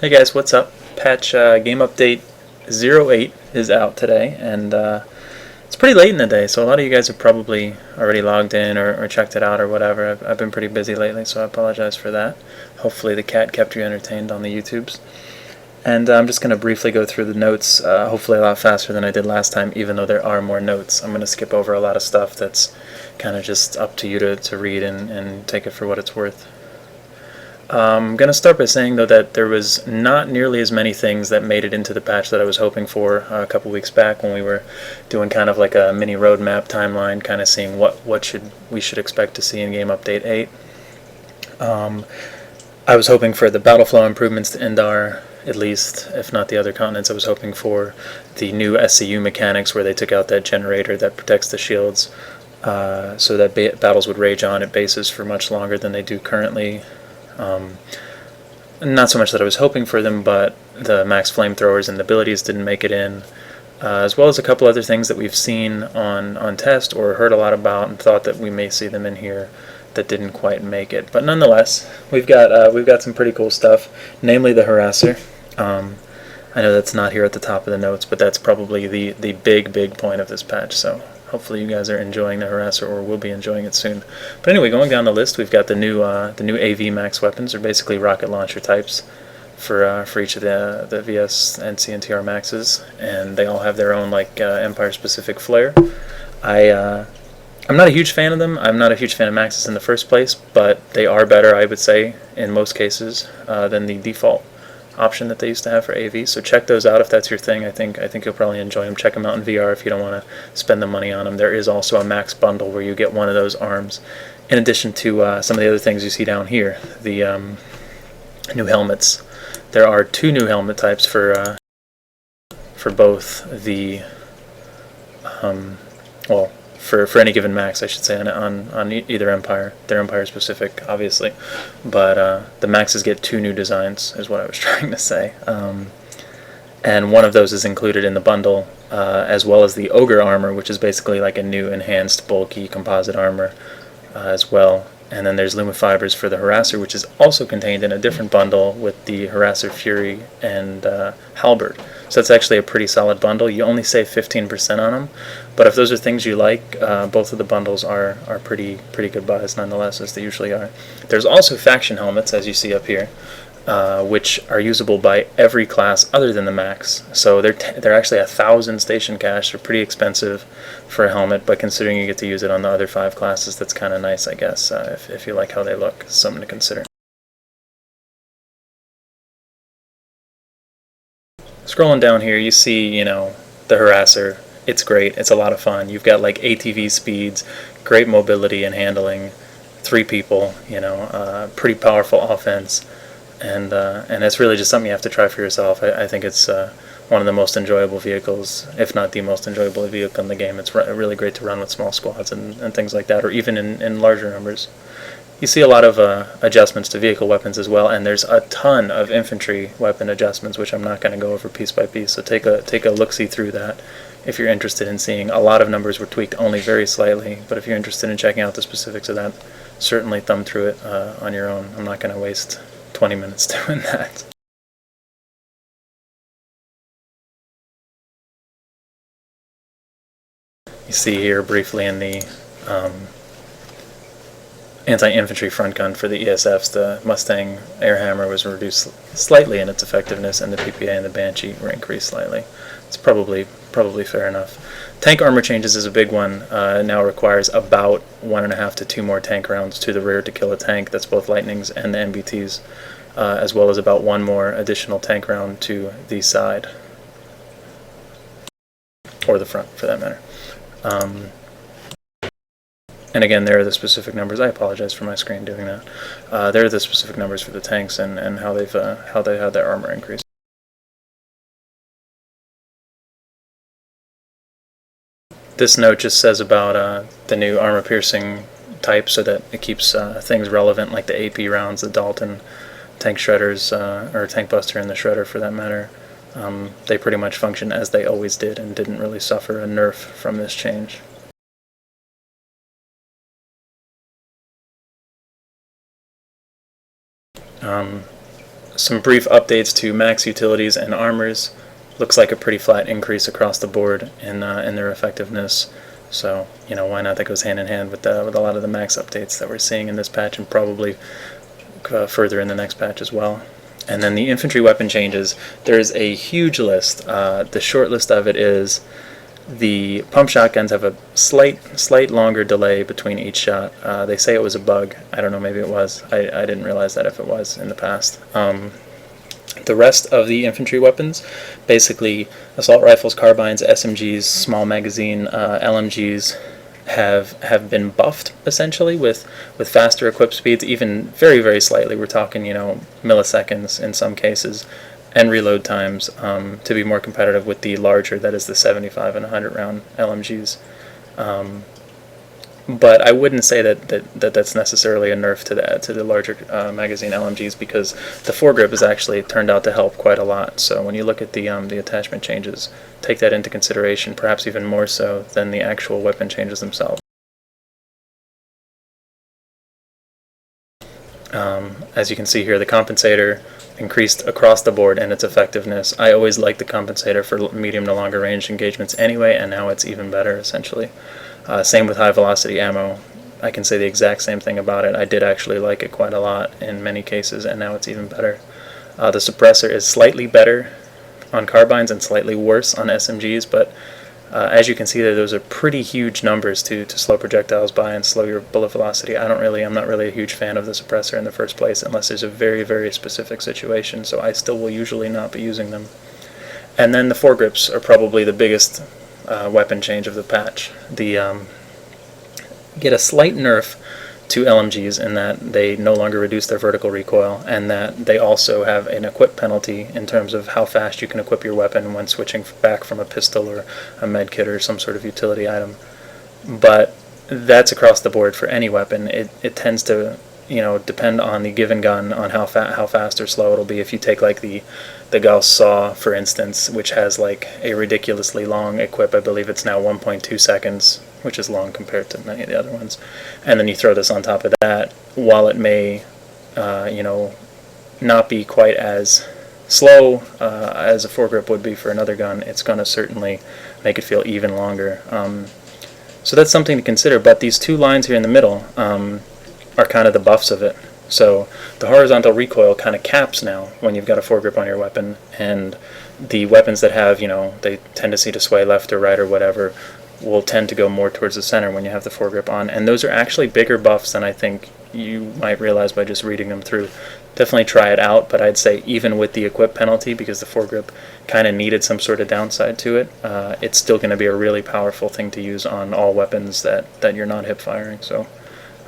Hey guys, what's up? Patch game update 08 is out today, and it's pretty late in the day, so a lot of you guys have probably already logged in or checked it out or whatever. I've been pretty busy lately, so I apologize for that. Hopefully the cat kept you entertained on the YouTubes. And I'm just going to briefly go through the notes, hopefully a lot faster than I did last time, even though there are more notes. I'm going to skip over a lot of stuff that's kind of just up to you to read and take it for what it's worth. I'm going to start by saying, though, that there was not nearly as many things that made it into the patch that I was hoping for a couple weeks back when we were doing kind of like a mini roadmap timeline, kind of seeing what we should expect to see in Game Update 8. I was hoping for the battle flow improvements to Indar, at least, if not the other continents. I was hoping for the new SCU mechanics where they took out that generator that protects the shields so that battles would rage on at bases for much longer than they do currently. Not so much that I was hoping for them, but the max flamethrowers and abilities didn't make it in, as well as a couple other things that we've seen on test or heard a lot about and thought that we may see them in here that didn't quite make it. But nonetheless, we've got some pretty cool stuff, namely the harasser. I know that's not here at the top of the notes, but that's probably the big point of this patch, so hopefully you guys are enjoying the harasser or will be enjoying it soon. But anyway, going down the list, we've got the new AV max weapons, or basically rocket launcher types for each of the VS, NC, and TR maxes, and they all have their own like Empire-specific flair. I'm not a huge fan of them. I'm not a huge fan of maxes in the first place, but they are better, I would say, in most cases, than the default option that they used to have for AV. So check those out if that's your thing. I think you'll probably enjoy them. Check them out in VR if you don't want to spend the money on them. There is also a max bundle where you get one of those arms, in addition to some of the other things you see down here. The new helmets. There are two new helmet types for both the for any given max, I should say, on either Empire. They're Empire specific, obviously, but the maxes get two new designs, is what I was trying to say. And one of those is included in the bundle, as well as the Ogre armor, which is basically like a new enhanced bulky composite armor as well. And then there's Lumifibers for the harasser, which is also contained in a different bundle with the harasser Fury and Halberd. So that's actually a pretty solid bundle. You only save 15% on them, but if those are things you like, both of the bundles are pretty good buys nonetheless, as they usually are. There's also faction helmets, as you see up here, which are usable by every class other than the max. So they're actually 1,000 station cash. They're pretty expensive for a helmet, but considering you get to use it on the other 5 classes, that's kind of nice, I guess, if you like how they look. Something to consider. Scrolling down here, you see, the harasser. It's great. It's a lot of fun. You've got like ATV speeds, great mobility and handling, 3 people, pretty powerful offense, and it's really just something you have to try for yourself. I think it's one of the most enjoyable vehicles, if not the most enjoyable vehicle in the game. It's really great to run with small squads and things like that, or even in larger numbers. You see a lot of adjustments to vehicle weapons as well, and there's a ton of infantry weapon adjustments, which I'm not going to go over piece by piece, so take a look-see through that if you're interested in seeing. A lot of numbers were tweaked only very slightly, but if you're interested in checking out the specifics of that, certainly thumb through it on your own. I'm not going to waste 20 minutes doing that. You see here briefly in the anti-infantry front gun for the ESFs, the Mustang air hammer was reduced slightly in its effectiveness, and the PPA and the Banshee were increased slightly. It's probably fair enough. Tank armor changes is a big one. It now requires about 1.5 to 2 more tank rounds to the rear to kill a tank. That's both Lightnings and the MBTs, as well as about 1 more additional tank round to the side, or the front for that matter. And again, there are the specific numbers. I apologize for my screen doing that. There are the specific numbers for the tanks and how they had their armor increased. This note just says about the new armor-piercing type, so that it keeps things relevant, like the AP rounds, the Dalton tank shredders, or tank buster and the shredder for that matter. They pretty much function as they always did and didn't really suffer a nerf from this change. Some brief updates to max utilities and armors. Looks like a pretty flat increase across the board in their effectiveness. So, why not? That goes hand in hand with a lot of the max updates that we're seeing in this patch, and probably further in the next patch as well. And then the infantry weapon changes. There's a huge list. The short list of it is the pump shotguns have a slight longer delay between each shot. They say it was a bug. I don't know, maybe it was. I didn't realize that if it was in the past. The rest of the infantry weapons, basically assault rifles, carbines, SMGs, small magazine, LMGs, have been buffed essentially with faster equip speeds, even very, very slightly. We're talking, milliseconds in some cases, and reload times to be more competitive with the larger, that is the 75 and 100 round LMGs. But I wouldn't say that's necessarily a nerf to the larger magazine LMGs, because the foregrip has actually turned out to help quite a lot. So when you look at the attachment changes, take that into consideration, perhaps even more so than the actual weapon changes themselves. As you can see here, the compensator increased across the board in its effectiveness. I always liked the compensator for medium to longer range engagements anyway, and now it's even better essentially. Same with high velocity ammo. I can say the exact same thing about it. I did actually like it quite a lot in many cases, and now it's even better. The suppressor is slightly better on carbines and slightly worse on SMGs, but as you can see there, those are pretty huge numbers to slow projectiles by and slow your bullet velocity. I'm not really a huge fan of the suppressor in the first place unless there's a very, very specific situation, so I still will usually not be using them. And then the foregrips are probably the biggest weapon change of the patch. Get a slight nerf to LMGs in that they no longer reduce their vertical recoil, and that they also have an equip penalty in terms of how fast you can equip your weapon when switching back from a pistol or a med kit or some sort of utility item. But that's across the board for any weapon. It tends to depend on the given gun on how fast or slow it'll be. If you take like the Gauss saw, for instance, which has like a ridiculously long equip, I believe it's now 1.2 seconds, which is long compared to many of the other ones, and then you throw this on top of that, while it may not be quite as slow as a foregrip would be for another gun, it's going to certainly make it feel even longer. So that's something to consider. But these two lines here in the middle are kind of the buffs of it. So the horizontal recoil kind of caps now when you've got a foregrip on your weapon, and the weapons that have, they tendency to sway left or right or whatever, will tend to go more towards the center when you have the foregrip on. And those are actually bigger buffs than I think you might realize by just reading them through. Definitely try it out, but I'd say even with the equip penalty, because the foregrip kind of needed some sort of downside to it, it's still going to be a really powerful thing to use on all weapons that you're not hip firing. So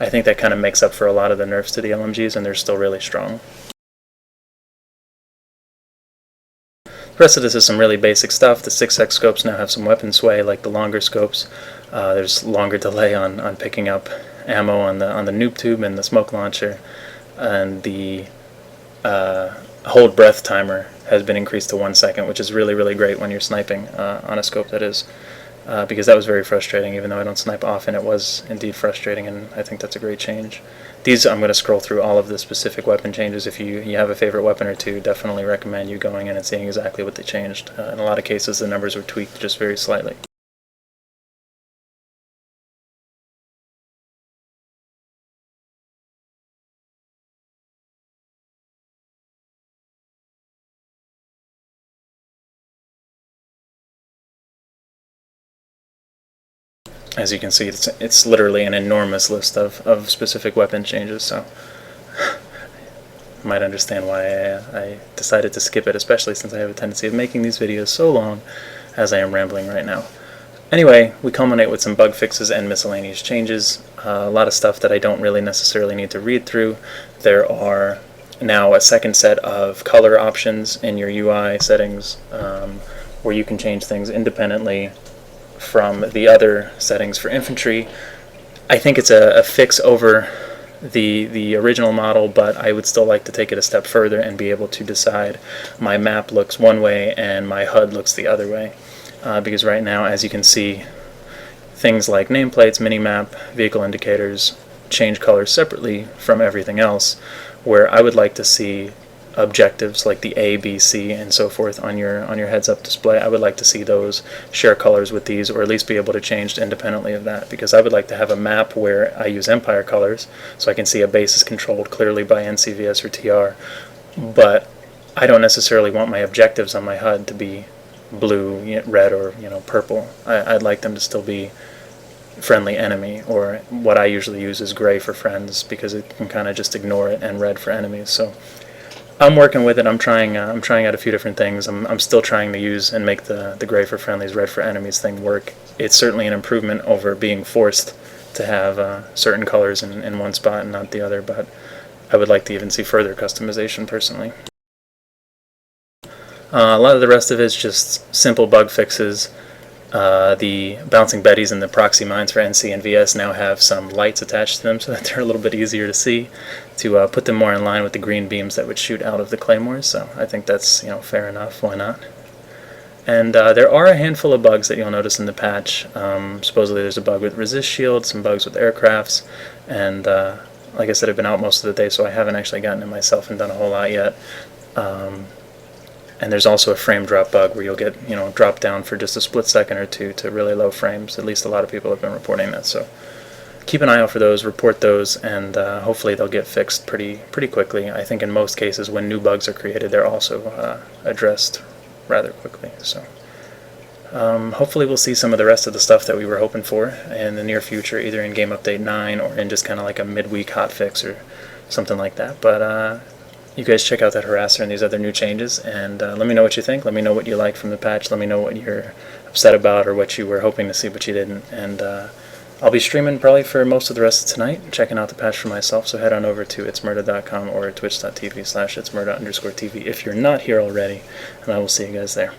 I think that kind of makes up for a lot of the nerfs to the LMGs, and they're still really strong. The rest of this is some really basic stuff. The 6x scopes now have some weapon sway like the longer scopes. There's longer delay on picking up ammo on the noob tube and the smoke launcher, and the hold breath timer has been increased to 1 second, which is really, really great when you're sniping on a scope, that is, because that was very frustrating. Even though I don't snipe often, it was indeed frustrating, and I think that's a great change. These, I'm going to scroll through all of the specific weapon changes. If you have a favorite weapon or two, definitely recommend you going in and seeing exactly what they changed. In a lot of cases, the numbers were tweaked just very slightly. As you can see, it's literally an enormous list of specific weapon changes, so you might understand why I decided to skip it, especially since I have a tendency of making these videos so long as I am rambling right now. Anyway, we culminate with some bug fixes and miscellaneous changes. A lot of stuff that I don't really necessarily need to read through. There are now a second set of color options in your UI settings where you can change things independently from the other settings for infantry. I think it's a fix over the original model, but I would still like to take it a step further and be able to decide my map looks one way and my HUD looks the other way. Because right now, as you can see, things like nameplates, minimap, vehicle indicators change colors separately from everything else, where I would like to see objectives like the A, B, C, and so forth on your heads-up display. I would like to see those share colors with these, or at least be able to change independently of that, because I would like to have a map where I use Empire colors, so I can see a base is controlled clearly by NCVS or TR, but I don't necessarily want my objectives on my HUD to be blue, red, or purple. I'd like them to still be friendly enemy, or what I usually use is gray for friends, because it can kind of just ignore it, and red for enemies. So I'm working with it. I'm trying out a few different things. I'm still trying to use and make the gray for friendlies, red for enemies thing work. It's certainly an improvement over being forced to have certain colors in one spot and not the other, but I would like to even see further customization personally. A lot of the rest of it is just simple bug fixes. The bouncing betties and the proxy mines for NC and VS now have some lights attached to them so that they're a little bit easier to see, to put them more in line with the green beams that would shoot out of the claymores. So I think that's fair enough. Why not? And there are a handful of bugs that you'll notice in the patch. Supposedly there's a bug with resist shield, some bugs with aircrafts, and like I said, I've been out most of the day, so I haven't actually gotten it myself and done a whole lot yet. And there's also a frame drop bug where you'll get, dropped down for just a split second or two to really low frames. At least a lot of people have been reporting that. So keep an eye out for those, report those, and hopefully they'll get fixed pretty quickly. I think in most cases when new bugs are created, they're also addressed rather quickly. So hopefully we'll see some of the rest of the stuff that we were hoping for in the near future, either in Game Update 9 or in just kind of like a midweek hotfix or something like that. But you guys check out that harasser and these other new changes, and let me know what you think. Let me know what you like from the patch. Let me know what you're upset about or what you were hoping to see but you didn't. And I'll be streaming probably for most of the rest of tonight, checking out the patch for myself, so head on over to ItZMuRdA.com or twitch.tv/ItZMuRdA_TV if you're not here already, and I will see you guys there.